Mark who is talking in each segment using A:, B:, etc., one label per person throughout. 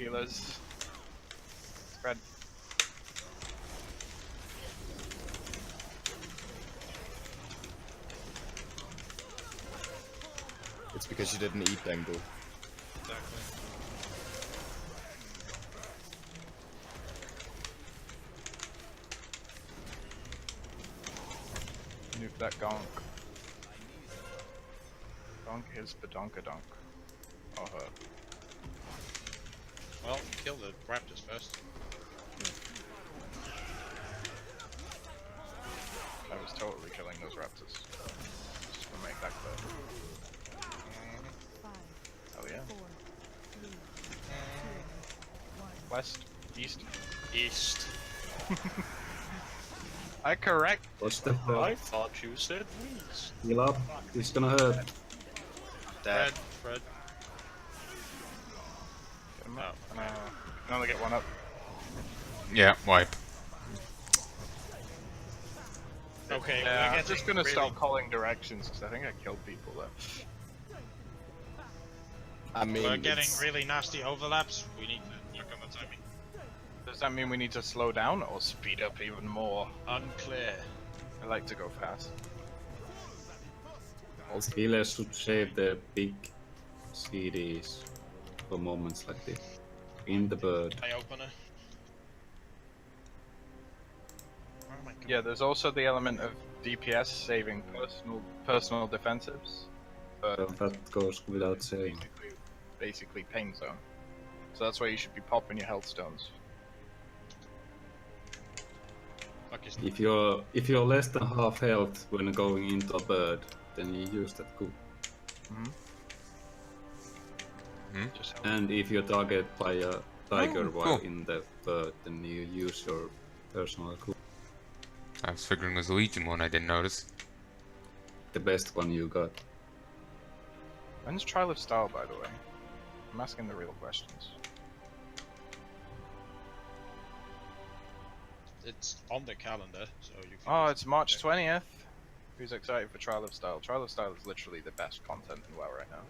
A: healers. Spread.
B: It's because you didn't eat Bengal.
C: Exactly.
A: Nuke that gonk. Gonk is badonkadonk. Or her.
C: Well, kill the raptors first.
A: I was totally killing those raptors. Just to make that clear. Oh yeah. West, east,
C: East.
A: I correct.
D: What's the
C: I thought you said west.
D: heal up? It's gonna hurt.
C: Fred, Fred.
A: Get him up. Can only get one up.
E: Yeah, wipe.
C: Okay,
A: Yeah,
C: we're
A: I'm just gonna stop calling directions because I think I killed people there.
B: I mean,
C: We're getting really nasty overlaps. We need to work on the timing.
A: Does that mean we need to slow down or speed up even more?
C: Unclear.
A: I like to go fast.
D: Healers should save the big CDs for moments like this. In the bird.
C: Eye opener. Where am I going?
A: Yeah, there's also the element of DPS saving personal defensives. But
D: That goes without saying.
A: basically pain zone. So that's why you should be popping your health stones.
C: Fuck is
D: If you're less than half health when going into a bird, then you use that coup.
A: Just help.
D: And if you're targeted by a tiger while
E: cool.
D: in the bird, then you use your personal coup.
E: I was figuring it was a Legion one I didn't notice.
D: The best one you got.
A: When's Trial of Style, by the way? I'm asking the real questions.
C: It's on the calendar, so you can.
A: Oh,
C: just
A: it's March
C: check.
A: 20th. Who's excited for Trial of Style? Trial of Style is literally the best content in WoW right now.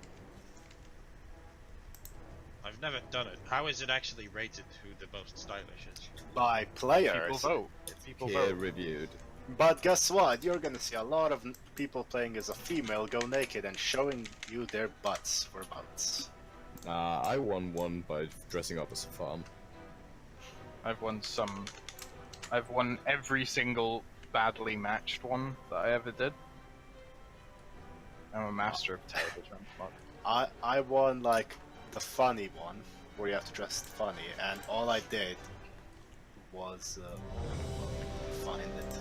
C: I've never done it. How is it actually rated who the most stylish is?
F: By players.
A: People vote. People
B: peer
A: vote.
B: reviewed.
F: But guess what? You're gonna see a lot of people playing as a female go naked and showing you their butts for months.
B: I won one by dressing up as a farm.
A: I've won every single badly matched one that I ever did. I'm a master of terrible jump mod.
F: I won like the funny one where you have to dress funny, and all I did was find it.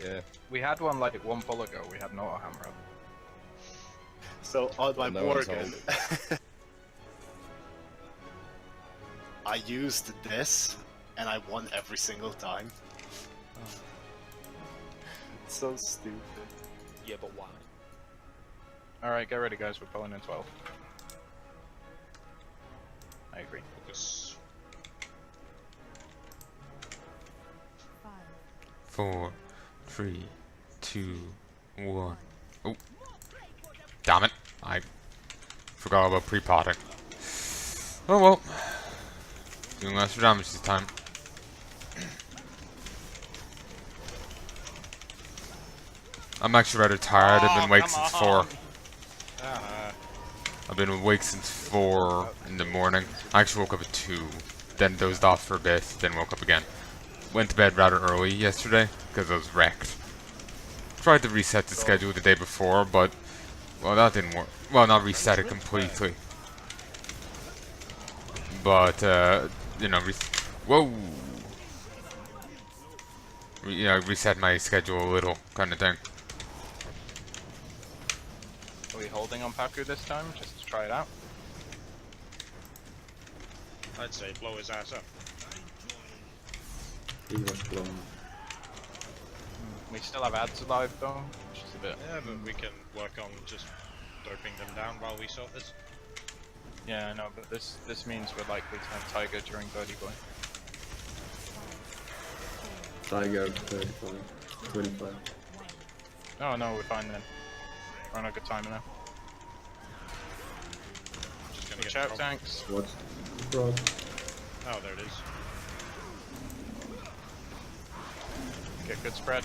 B: Yeah.
A: We had one like one pull ago. We had an auto hammer up.
F: So on my
B: No one
F: Morgan, I used this, and I won every single time. It's so stupid.
G: Yeah, but why?
A: Alright, get ready guys, we're pulling in 12. I agree.
C: Focus.
E: 4, 3, 2, 1. Oh. Damn it. I forgot about pre-potting. Oh well. Doing lesser damage this time. I'm actually rather tired. I've been awake since 4. I've been awake since 4 in the morning. I actually woke up at 2. Then dozed off for a bit. Then woke up again. Went to bed rather early yesterday because I was wrecked. Tried to reset the schedule the day before, but well, that didn't work. Well, not reset it completely, but you know, reset my schedule a little, kind of thing.
A: Are we holding on Paku this time, just to try it out?
C: I'd say blow his ass up.
D: He was blown.
A: We still have ads alive though, which is a bit...
C: Yeah, but we can work on just doping them down while we sort this.
A: Yeah, I know, but this means we're likely to have Tiger during Birdie Boy.
D: Tiger 35, 25.
A: Oh no, we're fine then. We're on a good time now. out tanks.
D: What? Bro.
C: Oh, there it is.
A: Get good spread.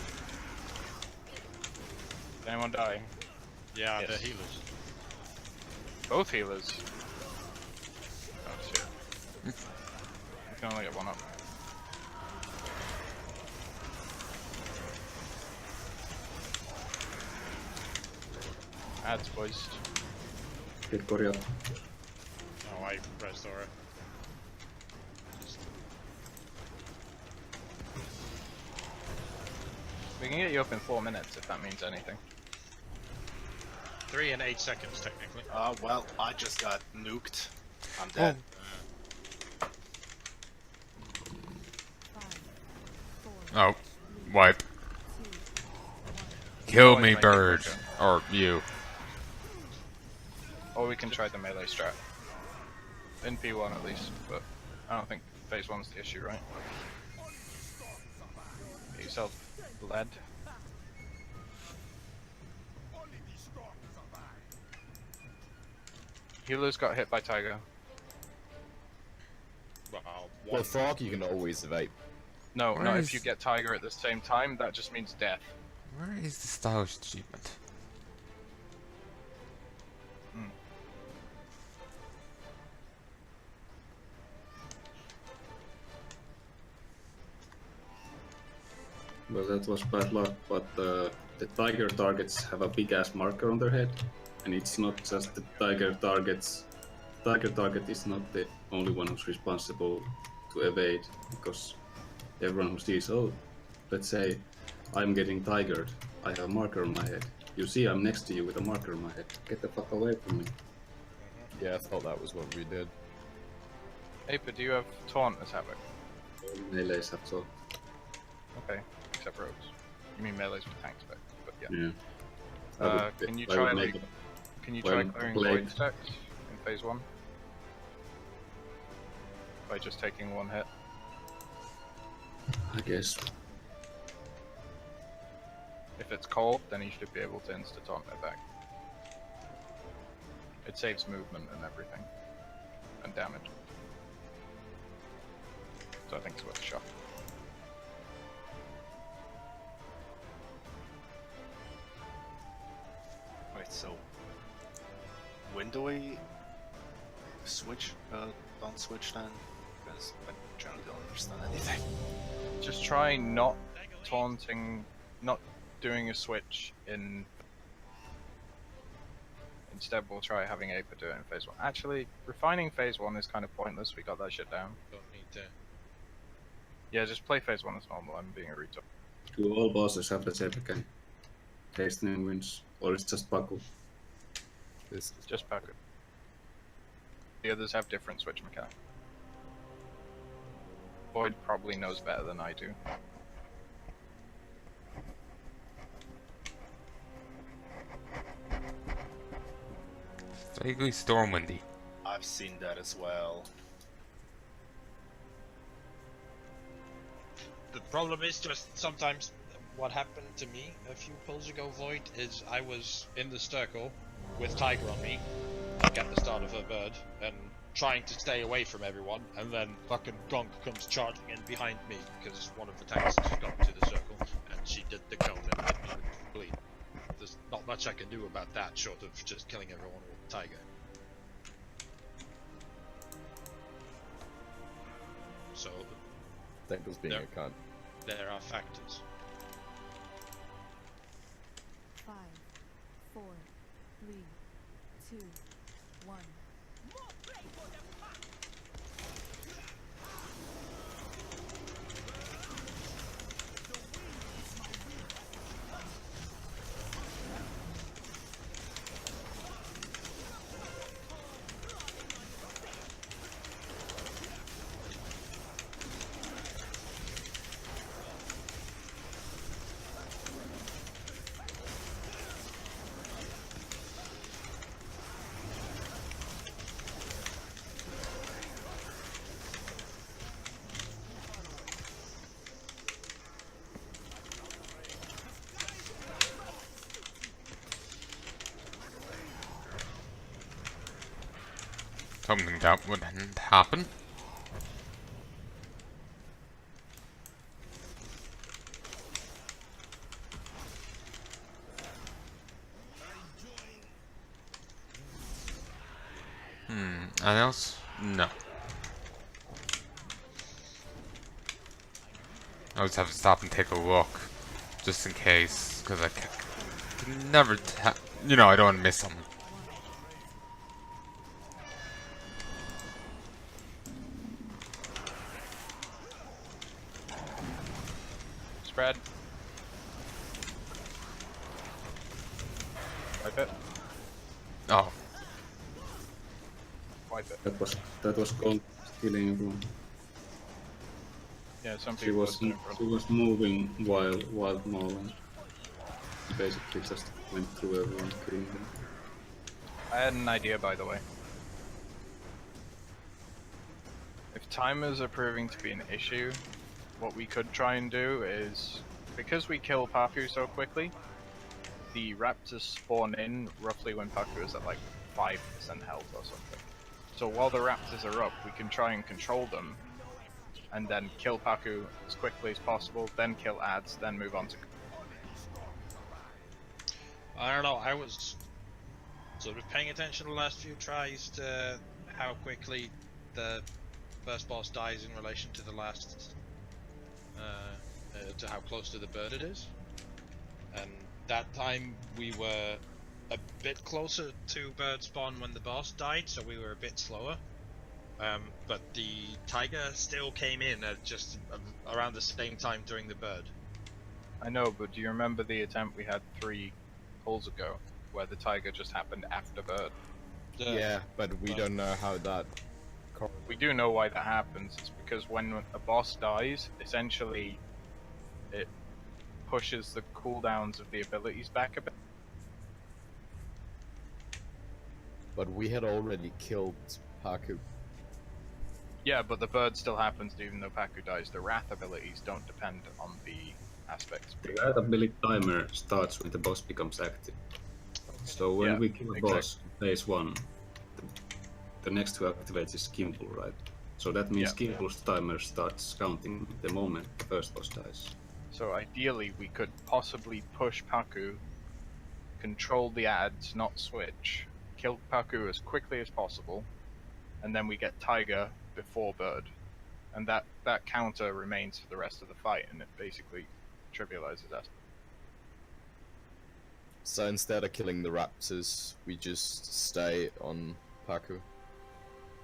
A: Did anyone die?
C: Yeah,
A: Yes.
C: the healers.
A: Both healers. Oh shit. You can only get one up. Ads voiced.
D: Get korjata.
C: Oh, I pressed aura.
A: We can get you up in 4 minutes if that means anything.
C: 3 and 8 seconds, technically.
F: Well, I just got nuked. I'm dead.
E: Oh, wipe. Kill
A: Oh,
E: me,
A: it's my
E: bird.
A: favorite.
E: Or you.
A: Or we can try the melee strat. In P1 at least, but I don't think phase 1's the issue, right? Get yourself led. Healers got hit by Tiger.
C: Well,
B: Well,
C: one.
B: Frog, you can always evade.
A: No,
E: Where
A: not
E: is-
A: if you get Tiger at the same time, that just means death.
E: Where is the stylish achievement?
D: Well, that was bad luck, but the tiger targets have a big ass marker on their head, and it's not just the tiger targets. Tiger target is not the only one who's responsible to evade, because everyone who sees, oh, let's say I'm getting tigered, I have a marker on my head. You see, I'm next to you with a marker on my head. Get the fuck away from me.
B: Yeah, I thought that was what we did.
A: Aper, do you have Taunt as Havoc?
D: Melees have so.
A: Okay, except rogues. You mean melees with tanks, but yeah.
D: Yeah. I would-
A: Can you
D: I
A: try
D: would
A: like,
D: make it-
A: can you
D: well,
A: try clearing
D: Blade.
A: void stacks in phase 1? By just taking one hit.
D: I guess.
A: If it's cold, then you should be able to insta-taunt it back. It saves movement and everything. And damage. So I think it's worth a shot.
F: Wait, so when do we switch? Don't switch then, because I generally don't understand anything.
A: Just try not taunting, not doing a switch in. Instead, we'll try having Aper do it in phase 1. Actually, refining phase 1 is kind of pointless. We got that shit down.
C: Don't need to.
A: Yeah, just play phase 1 as normal. I'm being a retard.
D: Do all bosses have the same mechanic? Hastening wins, or it's just Paku?
B: This
A: Just pack it. The others have different switch mechanics. Void probably knows better than I do.
E: It's vaguely stormwindy.
F: I've seen that as well.
C: The problem is just sometimes what happened to me a few pulls ago, Void, is I was in the circle with Tiger on me, like at the start of a bird, and trying to stay away from everyone, and then fucking Gonk comes charging in behind me because one of the tanks just got to the circle, and she did the cone and hit me with the bleed. There's not much I can do about that short of just killing everyone with Tiger. So
B: that was being
C: There.
B: a cunt.
C: there are factors.
G: 5, 4, 3, 2, 1.
E: Something that wouldn't happen. Anything else? No. I always have to stop and take a look, just in case, because I can never you know, I don't want to miss something.
A: Spread. Wipe it.
E: Oh,
A: Wipe it.
D: That was Conclave killing everyone.
A: Yeah, some
D: She
A: people
D: was
A: listen for
D: she was moving while Nolan basically just went through everyone killing them.
A: I had an idea, by the way. If timers are proving to be an issue, what we could try and do is, because we kill Paku so quickly, the raptors spawn in roughly when Paku is at like 5% health or something. So while the raptors are up, we can try and control them, and then kill Paku as quickly as possible, then kill ads, then move on to...
C: I don't know, I was sort of paying attention to the last few tries to how quickly the first boss dies in relation to the last, to how close to the bird it is. And that time we were a bit closer to bird spawn when the boss died, so we were a bit slower. But the tiger still came in at just around the same time during the bird.
A: I know, but do you remember the attempt we had 3 pulls ago, where the tiger just happened after bird?
B: Yeah, but we don't know how that.
A: We do know why that happens. It's because when a boss dies, essentially it pushes the cooldowns of the abilities back a bit.
B: But we had already killed Paku.
A: Yeah, but the bird still happens even though Paku dies. The wrath abilities don't depend on the aspects.
D: The Wrath ability timer starts when the boss becomes active. So when
A: Yeah,
D: we kill a boss in phase 1, the next to activate is Gimbal, right? So that means Gimbal's timer starts counting the moment the first boss dies.
A: So ideally we could possibly push Paku, control the ads, not switch, kill Paku as quickly as possible, and then we get Tiger before bird. And that counter remains for the rest of the fight, and it basically trivializes us.
B: So instead of killing the raptors, we just stay on Paku.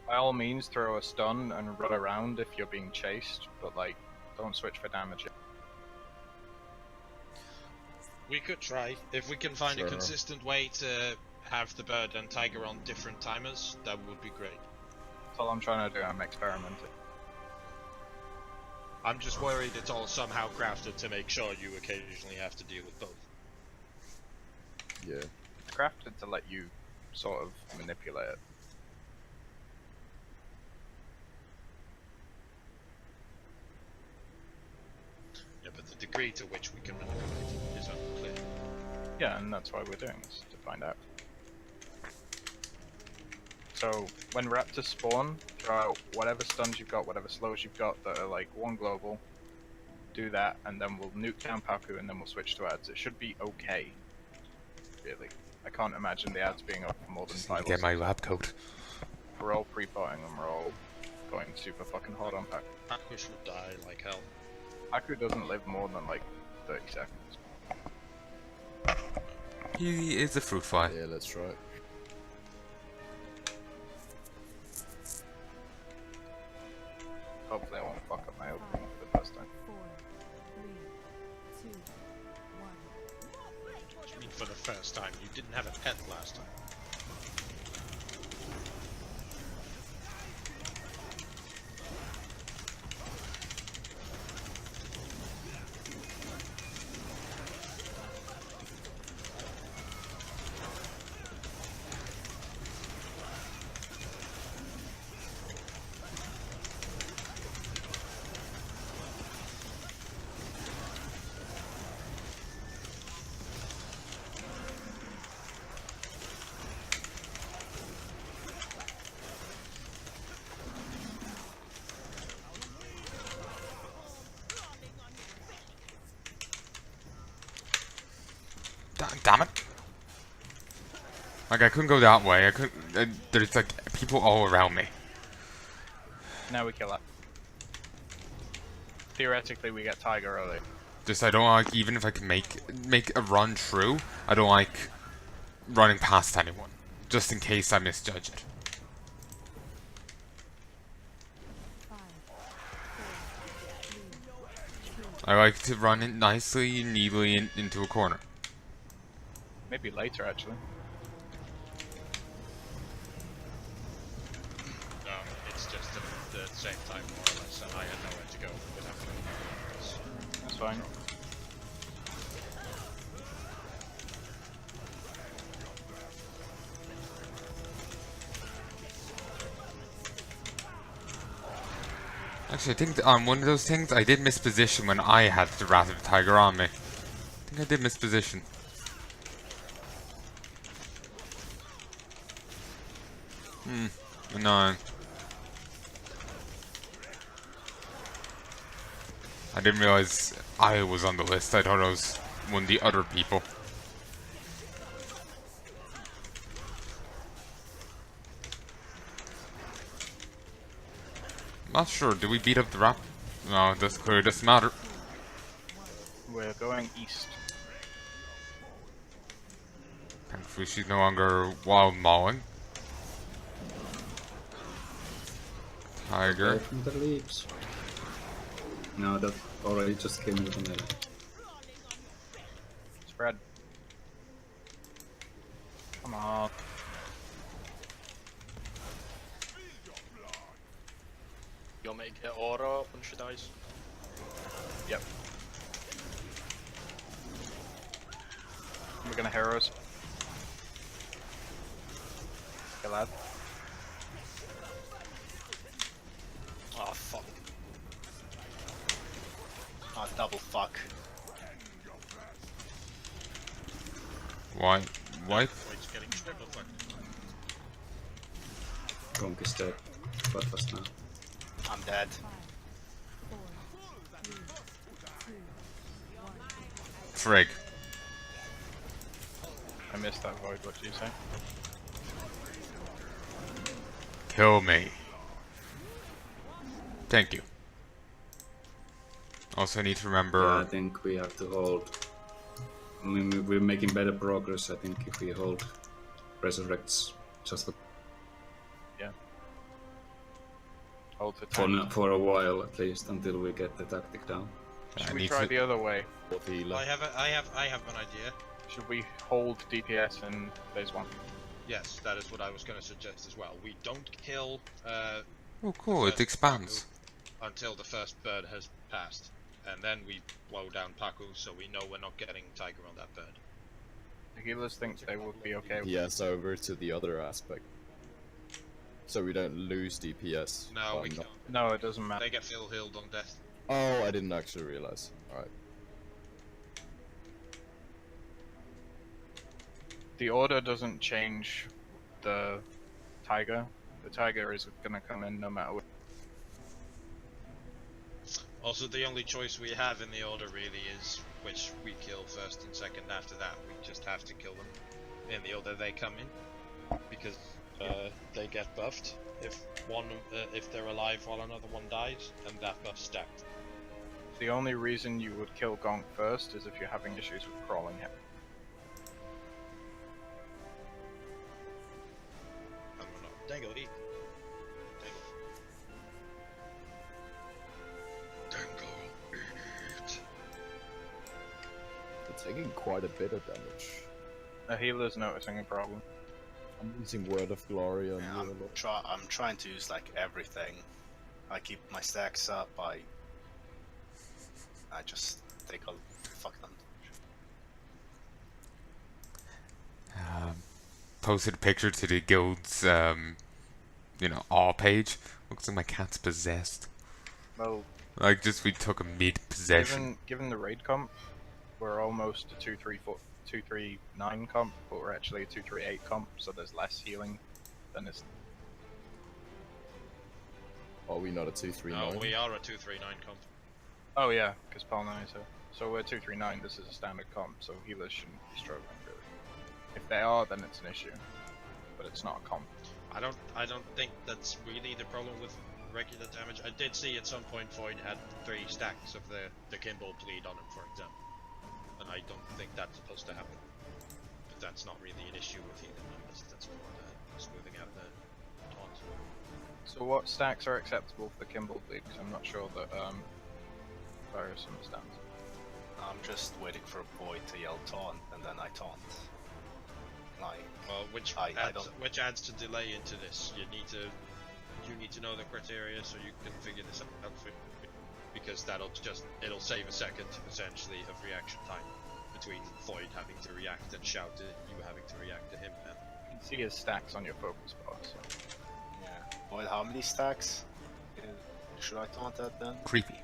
A: By all means, throw a stun and run around if you're being chased, but like, don't switch for damage.
C: We could try. If we can find a
B: Sure.
C: consistent way to have the bird and tiger on different timers, that would be great.
A: That's all I'm trying to do, I'm experimenting.
C: I'm just worried it's all somehow crafted to make sure you occasionally have to deal with both.
B: Yeah.
A: It's crafted to let you sort of manipulate it.
C: Yeah, but the degree to which we can manipulate it is unclear.
A: Yeah, and that's why we're doing this, to find out. So, when raptors spawn, throw out whatever stuns you've got, whatever slows you've got that are like 1 global, do that, and then we'll nuke down Paku, and then we'll switch to ads. It should be okay, really. I can't imagine the ads being up for more than 5
E: get my lab coat.
A: We're all pre-potting and we're all going super fucking hard on Paku.
C: Paku should die like hell.
A: Paku doesn't live more than like 30 seconds.
E: He is a fruit fly.
B: Yeah, that's right.
A: Hopefully I won't fuck up my opening for the first time.
G: 4, 3, 2, 1.
C: What do you mean for the first time? You didn't have a pet last time.
E: Damn it! Like, I couldn't go that way. I couldn't. There's like people all around me.
A: Now we kill that. Theoretically, we get Tiger early.
E: Just I don't like, even if I can make a run through, I don't like running past anyone, just in case I misjudge it.
G: 5, 4, 3, 2,
E: I like to run it nicely and neatly into a corner.
A: Maybe later, actually.
C: No, it's just at the same time more or less, and I had nowhere to go without going.
A: That's fine.
E: Actually, I think on one of those things, I did miss position when I had the Wrath of the Tiger on me. I think I did miss position. Annoying. I didn't realize I was on the list. I thought I was one of the other people. Not sure. Did we beat up the rap? No, this clearly doesn't matter.
A: We're going east.
E: Thankfully, she's no longer wild mauling. Tiger.
D: Away from the leaves. No, that already just came with a melee.
A: Spread. Come on.
H: You'll make it aura when she dies.
A: Yep. We're gonna heroes. Okay, lad.
H: Oh fuck. Oh double fuck.
E: Wipe.
C: It's getting triple fucked.
D: Gonk is dead. What was now?
H: I'm dead.
G: 5, 4, 3, 2, 1.
E: Frig.
A: I missed that void. What did you say?
E: Kill me. Thank you. Also, I need to remember.
D: Yeah, I think we have to hold. I mean, we're making better progress. I think if we hold resurrects just
A: Hold the tank.
D: for a while at least until we get the tactic down.
A: Should
E: I
A: we
E: need
A: try
E: to-
A: the other way?
B: What healer?
C: I have an idea.
A: Should we hold DPS in phase 1?
C: Yes, that is what I was going to suggest as well. We don't kill
E: Oh, cool! It expands.
C: until the first bird has passed, and then we blow down Paku, so we know we're not getting Tiger on that bird.
A: The healers think they would be okay with
B: DPS over to the other aspect. So we don't lose DPS.
C: No,
B: by
C: we
B: not-
C: can't.
A: No, it doesn't matter.
C: They get full healed on death.
B: Oh, I didn't actually realize. Alright.
A: The order doesn't change the Tiger. The Tiger is gonna come in no matter what.
C: Also, the only choice we have in the order really is which we kill first and second. After that, we just have to kill them in the order they come in, because they get buffed if they're alive while another one dies, and that buff's stacked.
A: The only reason you would kill Gonk first is if you're having issues with crawling him.
C: And we're not. Dangle, eat. Dangle, eat.
B: They're taking quite a bit of damage.
A: The healer's noticing a problem.
B: I'm using Word of Glory on
F: Yeah,
B: you.
F: I'm trying to use like everything. I keep my stacks up. I just take a fuck them.
E: Posted a picture to the guild's, all page. Looks like my cat's possessed.
A: Well,
E: Like, just we took a mid-possession.
A: given the raid comp, we're almost a 239 comp, but we're actually a 238 comp, so there's less healing than is.
B: Are we not a 239?
C: No, we are a 239 comp.
A: Oh yeah, because Palnai is here. So we're 239. This is a standard comp, so healers shouldn't be struggling really. If they are, then it's an issue, but it's not a con.
C: I don't think that's really the problem with regular damage. I did see at some point Void had 3 stacks of the Kimball bleed on him, for example. And I don't think that's supposed to happen. But that's not really an issue with healing numbers, that's more the smoothing out the taunts.
A: So what stacks are acceptable for the Kimball bleed? Because I'm not sure that Virus understands.
H: I'm just waiting for Void to yell taunt, and then I taunt. Like,
C: Well, which adds to delay into this. You need to know the criteria so you can figure this out because it'll save a second essentially of reaction time between Void having to react and shout to you having to react to him.
A: You can see his stacks on your focus bar. So.
H: yeah. Void, how many stacks? Should I taunt that then?
E: Creepy.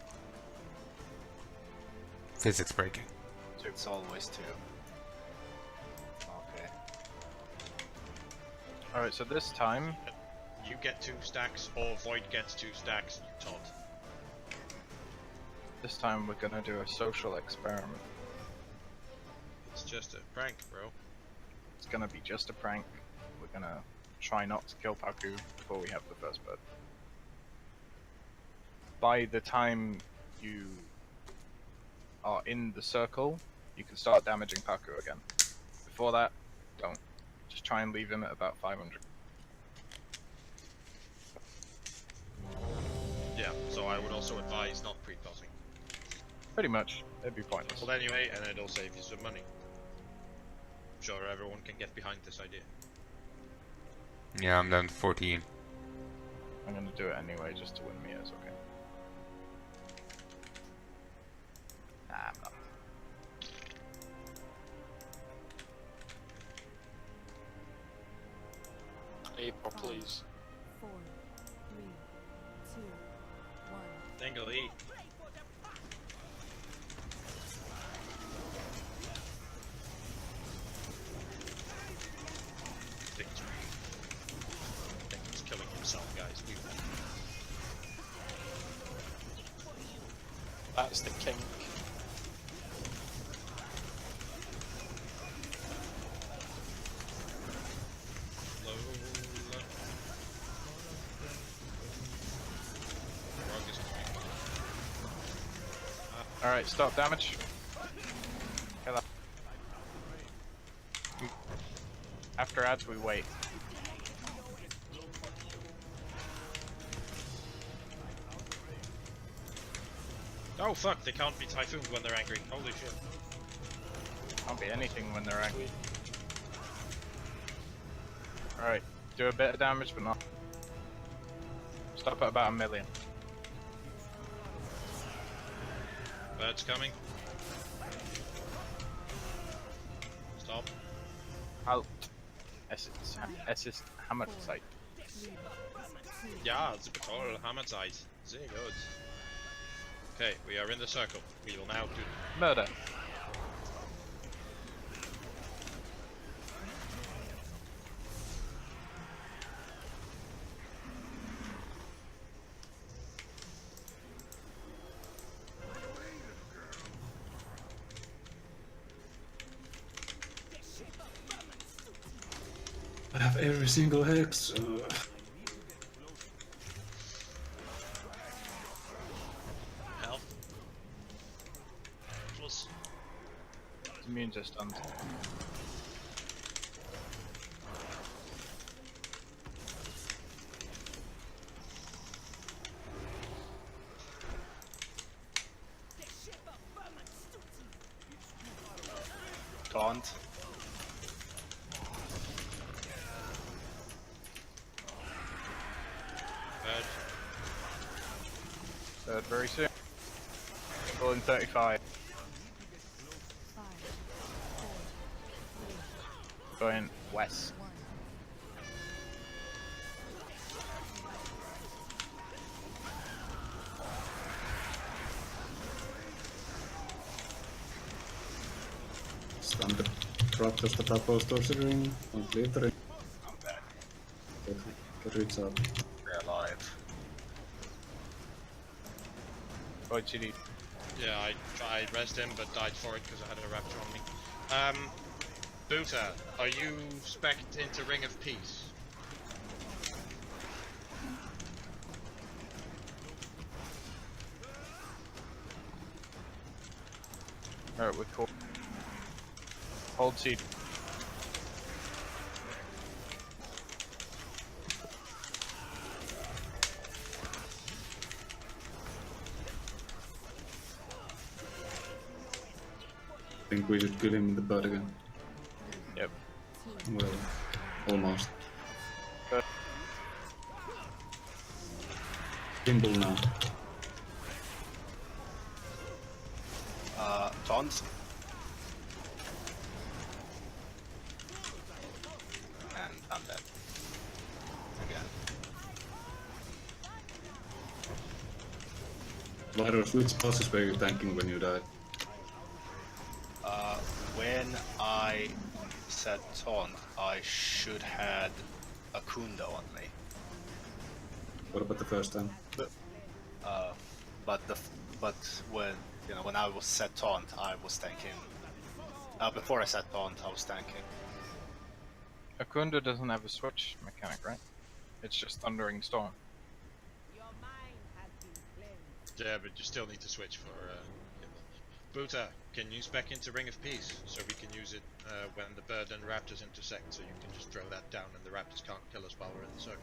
E: Physics breaking.
H: It's always 2. Okay.
A: Alright, so this time,
C: You get 2 stacks, or Void gets 2 stacks, you taunt.
A: we're gonna do a social experiment.
C: It's just a prank, bro.
A: It's gonna be just a prank. We're gonna try not to kill Paku before we have the first bird. By the time you are in the circle, you can start damaging Paku again. Before that, don't. Just try and leave him at about 500.
C: Yeah, so I would also advise not pre-tossing.
A: Pretty much, it'd be pointless.
C: Well, anyway, and it'll save you some money. I'm sure everyone can get behind this idea.
E: Yeah, I'm down to 14.
A: I'm gonna do it anyway, just to win me, it's okay. Nah, I'm not.
H: April, please.
G: 4, 3, 2, 1.
C: Dingle E. Victory. I think he's killing himself, guys. We won.
H: That's the king.
C: Lola. Rogue is coming.
A: Alright, stop damage. Kill her. After ads, we wait.
C: Oh fuck, they can't be typhooned when they're angry. Holy shit.
A: Can't be anything when they're angry. Alright, do a bit of damage, but not. Stop at about 1 million.
C: Bird's coming. Stop.
A: Halt. Assist hammer sight.
C: Ja, super toll. Hammerzeit. Sehr gut. Okay, we are in the circle. We will now do.
A: Murder.
D: I have every single hex.
C: Help. Plus.
A: Immune to stuns.
H: Taunt.
C: Bird.
A: Third very soon. Full in 35.
G: 5, 4,
A: Going west.
G: 3, 1.
D: Stun the drop just above post ring. Don't leave the ring. Get reach out.
H: We're alive.
A: Void GD.
C: Yeah, I tried rest him, but died for it because I had a raptor on me. Buta, are you spec'd into Ring of Peace?
A: Alright, we're cool. Hold seat.
D: I think we should kill him in the butt again.
A: Yep.
D: Well, almost.
A: Good.
D: Simple now.
F: Taunt. And I'm dead. Again.
D: Lyros, which bosses were you tanking when you died?
F: When I said taunt, I should had a Kunda on me.
D: What about the first time?
F: But when when I was set taunt, I was tanking. Before I set taunt, I was tanking.
A: Akunda doesn't have a switch mechanic, right? It's just Thundering Storm.
C: Yeah, but you still need to switch for Buta, can you spec into Ring of Peace so we can use it when the bird and raptors intersect, so you can just throw that down and the raptors can't kill us while we're in the circle?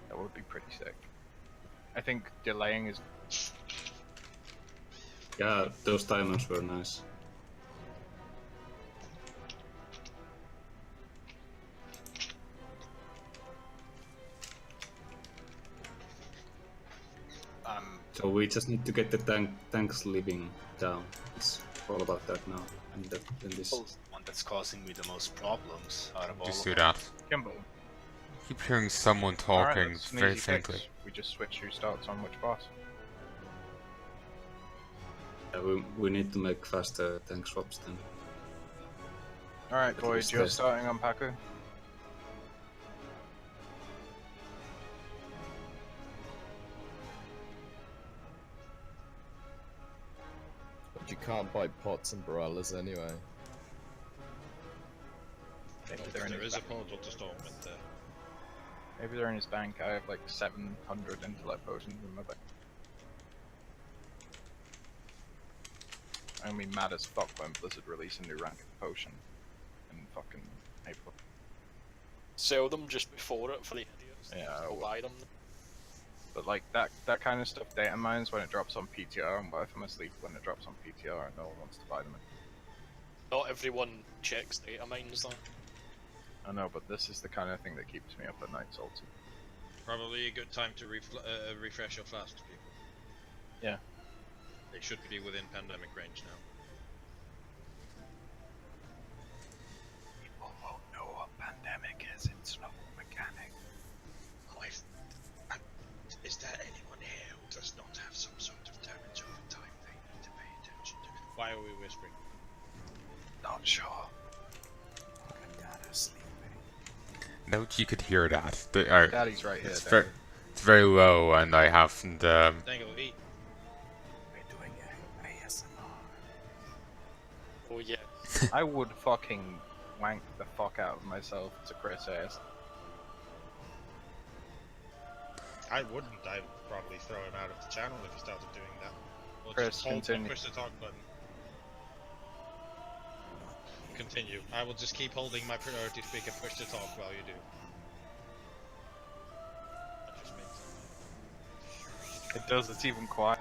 A: That would be pretty sick. I think delaying is...
D: Yeah, those timers were nice. So we just need to get the tanks living down. It's all about that now. And then this.
F: One that's causing me the most problems out of all
E: Just
F: of
E: do
F: them.
E: that.
A: Kimball.
E: I keep hearing someone
A: Alright,
E: talking
A: that's an
E: very
A: easy
E: faintly.
A: fix. We just switch who starts on which boss.
D: Yeah, we need to make faster tank swaps then.
A: Alright,
D: At
A: Void,
D: least
A: you're
D: this.
A: starting on Paku.
B: But you can't buy pots and umbrellas anyway.
A: Maybe they're in
C: There
A: his
C: is a
A: bank.
C: portal to storm it there.
A: Maybe they're in his bank. I have like 700 intellect potions in my bank. I'm gonna be mad as fuck when Blizzard release a new ranked potion in fucking April.
I: Sell them just before it for the idiots.
A: Yeah, I
I: Or
A: will.
I: buy them.
A: But like that kind of stuff data mines when it drops on PTR, and if I'm asleep when it drops on PTR and no one wants to buy them.
I: Not everyone checks data mines though.
A: I know, but this is the kind of thing that keeps me up at night, Salty.
C: Probably a good time to refresh your flasks, people.
A: Yeah.
C: They should be within pandemic range now.
A: People won't know what pandemic is, it's not mechanic.
C: Is there anyone here who does not have some sort of damage over time they need to pay attention to? Why are we whispering?
A: Not sure.
E: No, you could hear that.
A: Daddy's right here.
E: It's very low, and I haven't.
C: Dangle, eat.
A: We're doing ASMR.
I: Oh yeah.
A: I would fucking wank the fuck out of myself to Chris ass.
C: I wouldn't. I'd probably throw him out of the channel if he started doing that. Or
A: Chris,
C: just hold and
A: continue.
C: push the talk button. Continue. I will just keep holding my priority speak and push the talk while you do. That just makes
A: It does, it's even quiet.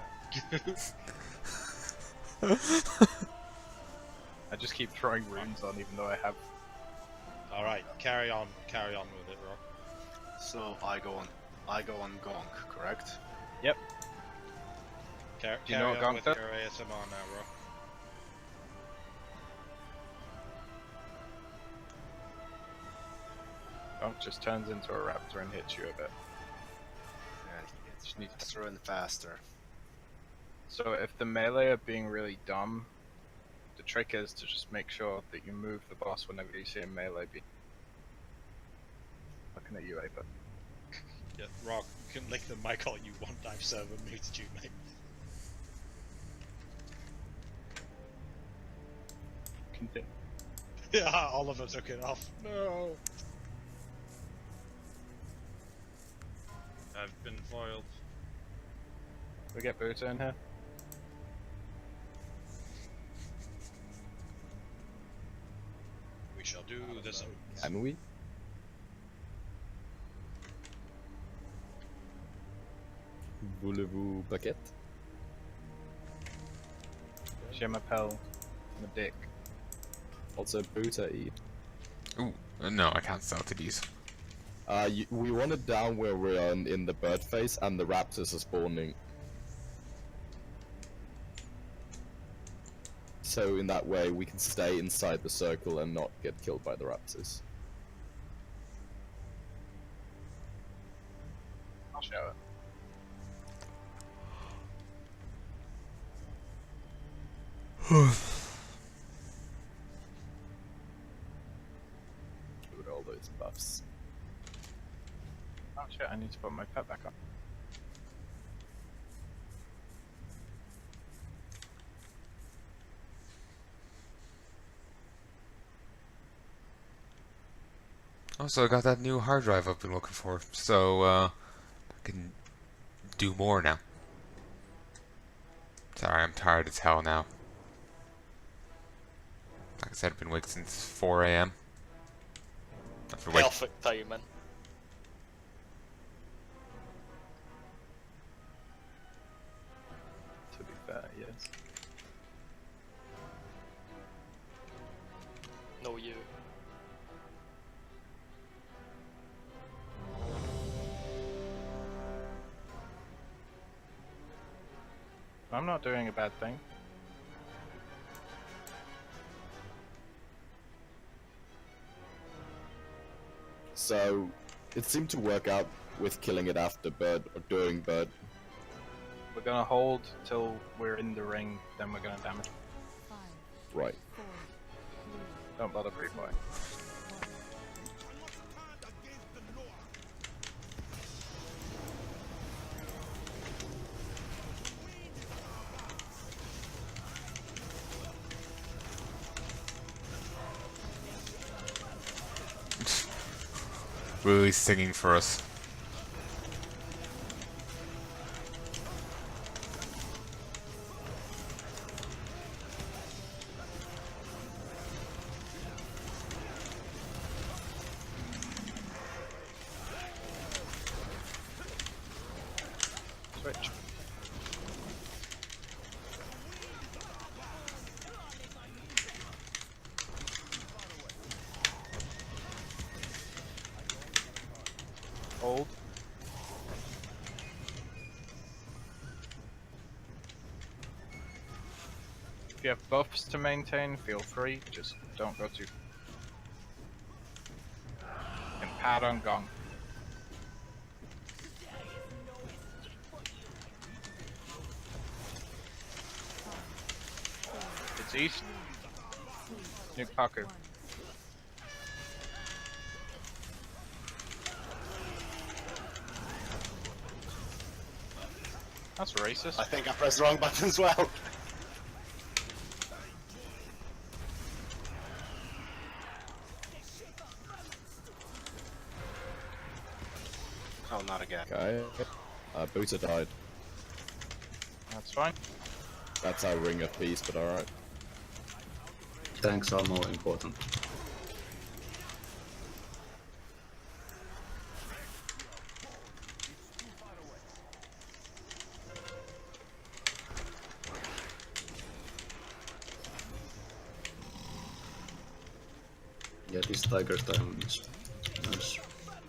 A: I just keep throwing runes on even though I have...
C: Alright, carry on with it, Rock.
F: So I go on Gonk, correct?
A: Yep.
C: Do
A: you know what
C: on
A: Gonk
C: with
A: does?
C: your ASMR now, Rock.
A: Gonk just turns into a raptor and hits you a bit.
F: Yeah, you just need to run faster.
A: So if the melee are being really dumb, the trick is to just make sure that you move the boss whenever you see a melee be... Looking at you, Aper.
C: Yeah, Rock, you can lick the mic all you want, I've server muted you, mate.
A: ruined it.
C: Yeah, Oliver took it off. No. I've been foiled.
A: We get Buta in here.
C: We shall do this.
B: Can we? Voulez-vous baguette?
A: Shimapel, the dick.
B: Also, Buta eat.
E: Ooh, no, I can't sell to these.
B: We want it down where we're in the bird phase and the raptors are spawning. So in that way we can stay inside the circle and not get killed by the raptors.
A: I'll show it.
B: Look at all those buffs.
A: Oh shit, I need to put my pet back on.
E: Also, I got that new hard drive I've been looking for, so I can do more now. Sorry, I'm tired as hell now. Like I said, I've been awake since 4 AM.
I: Perfect timing.
A: To be fair, yes.
I: No, you.
A: I'm not doing a bad thing.
B: So it seemed to work out with killing it after bird or during bird.
A: We're gonna hold till we're in the ring, then we're gonna damage.
G: 5,
B: Right.
G: 4, 3,
A: Don't bother pre-playing.
G: 1.
E: Really singing for us.
A: Switch. Hold. If you have buffs to maintain, feel free, just don't go too. And pad on gong. It's east. Nuke Paku. That's racist.
F: I think I pressed the wrong button as well. Oh, not again.
B: Okay. Buta died.
A: That's fine.
B: That's our ring of peace, but alright.
D: Tanks are more important. Yeah, this tiger time is nice.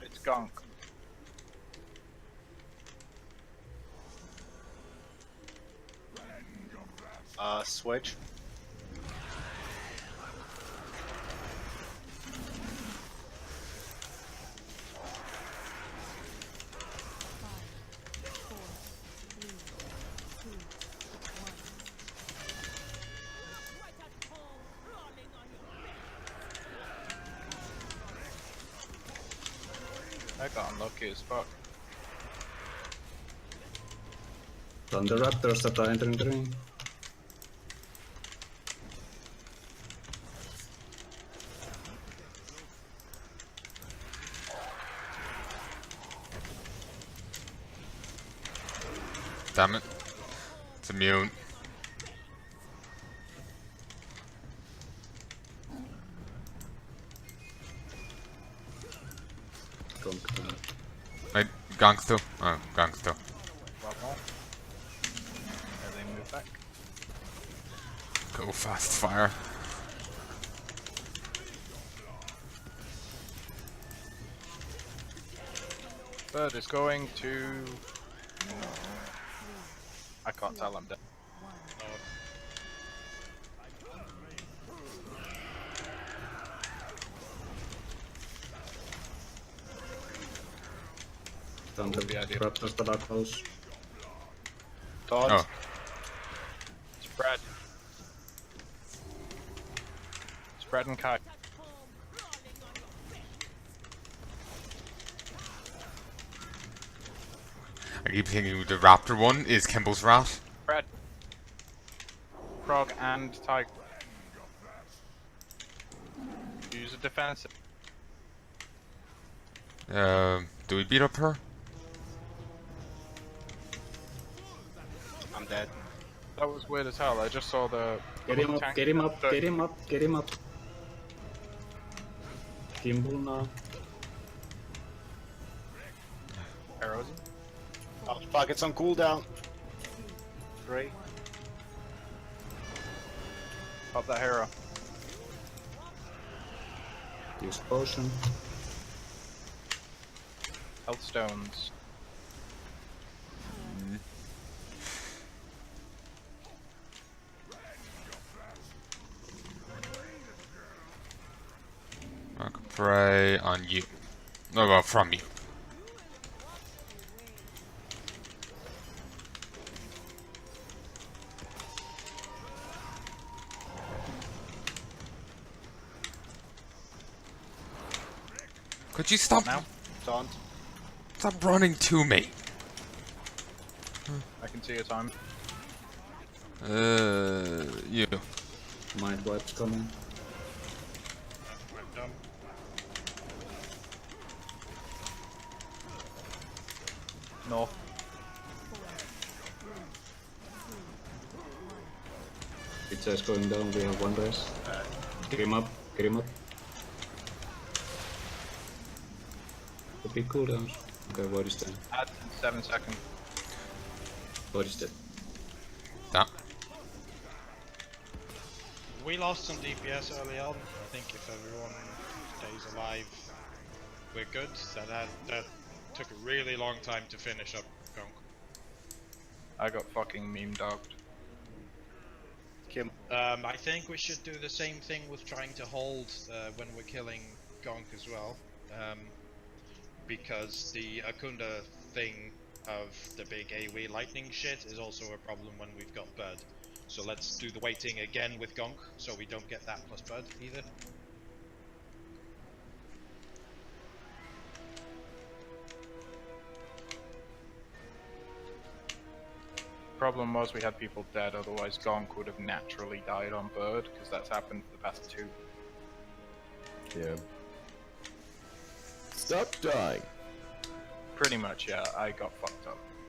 A: It's gunk.
F: Switch.
A: I got unlucky as fuck.
D: Thunder Raptors that are entering the ring.
E: Damn it. It's immune. Wait, Gong still? Oh, Gong still.
A: Well, well. And they move back.
E: Go fast fire.
A: Bird is going to... I can't tell, I'm dead.
D: Down
A: Would be
D: the
A: ideal.
D: Raptors that are close.
A: Taunt.
E: Oh.
A: Spread. Spread and kite.
E: I keep thinking the raptor one is Kimball's rat.
A: Spread. Frog and tiger. Use a defensive.
E: Do we beat up her?
F: I'm dead.
A: That was weird as hell. I just saw the...
D: Get him up,
A: tank-
D: get him up, get him up, get him up. Kimball now.
A: Arrows.
F: Oh fuck, it's on cooldown. 3.
A: Pop that hero.
D: Use potion.
A: Health stones.
E: I can pray on you. No, well, from you. Could you stop?
A: Now?
F: Taunt.
E: Stop running to me.
A: I can see your time.
E: You.
D: Mind wipes coming.
C: I'm dumb.
A: North.
D: Pizza is going down, we have one race. Get him up, get him up. The big cooldowns. Okay, what is that?
A: Add 7 seconds.
D: What is that?
E: That.
C: We lost some DPS early on. I think if everyone stays alive, we're good. That took a really long time to finish up Gonk.
A: I got fucking meme dogged.
F: Kim.
C: I think we should do the same thing with trying to hold when we're killing Gonk as well. Because the Akunda thing of the big AoE lightning shit is also a problem when we've got Bird. So let's do the waiting again with Gonk, so we don't get that plus Bird either.
A: Problem was we had people dead, otherwise Gonk would have naturally died on Bird, because that's happened for the past 2.
B: Yeah. Stop dying.
A: Pretty much, yeah, I got fucked up.